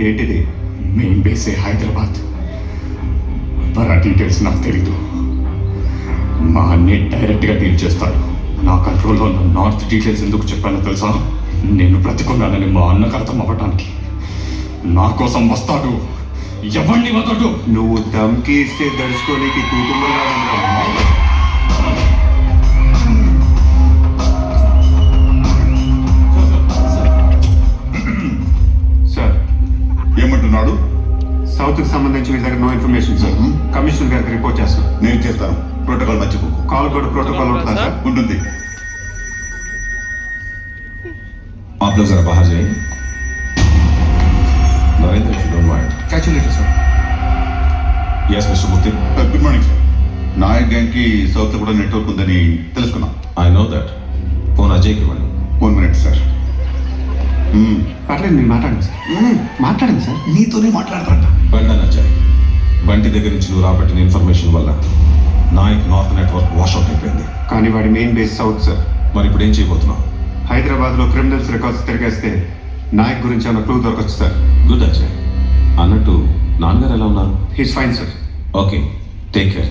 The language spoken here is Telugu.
ఏంటిది? మెయిన్ బేసే హైదరాబాద్. మరి ఆ డీటెయిల్స్ నాకు తెలీదు. మా అన్నీ డైరెక్ట్గా డీల్ చేస్తాడు. నా కంట్రోల్లో ఉన్న నార్త్ డీటెయిల్స్ ఎందుకు చెప్పానో తెలుసా? నేను బ్రతికున్నానని మా అన్నకు అర్థం అవ్వటానికి. నా కోసం వస్తాడు, ఎవరిని వదడు. నువ్వు దమ్కి ఇస్తే దడుచుకోనికి కూతురులా ఉన్నావు. సార్ ఏమంటున్నాడు? సౌత్కి సంబంధించి మీ దగ్గర నో ఇన్ఫర్మేషన్ సార్. కమిషనర్ గారికి రిపోర్ట్ చేస్తాను. నేను చేస్తాను. ప్రోటోకాల్ మర్చిపోకు. కాల్ కూడా ప్రోటోకాల్ ఉంటుందా సార్? ఉంటుంది. आप लोग जरा बाहर जाइए. Narendra, if you don't mind. Catch you later, sir. Yes, Mr. Murthy. Good morning sir. Nayak gang కి సౌత్ లో కూడా నెట్వర్క్ ఉందని తెలుసుకున్నా. I know that. ఫోన్ అజయ్కి ఇవ్వండి. 1 minute సార్. పర్లేదు, మీరు మాట్లాడండి సార్. మాట్లాడండి సార్. నీతోనే మాట్లాడతాంట. వెంటనే అజయ్. బంటి దగ్గర నుంచి నువ్వు రాబట్టిన ఇన్ఫర్మేషన్ వల్ల నాయక్ నార్త్ నెట్వర్క్ వాష్అవుట్ అయిపోయింది. కానీ వాడి మెయిన్ బేస్ సౌత్ సార్. మరి ఇప్పుడు ఏం చేయబోతున్నావు? హైదరాబాద్లో క్రిమినల్స్ రికార్డ్స్ తిరిగేస్తే నాయక్ గురించి ఏమైనా క్లూ దొరకచ్చు సార్. గుడ్ అజయ్. అన్నట్టు నాన్నగారు ఎలా ఉన్నారు? He's fine sir. Okay, take care.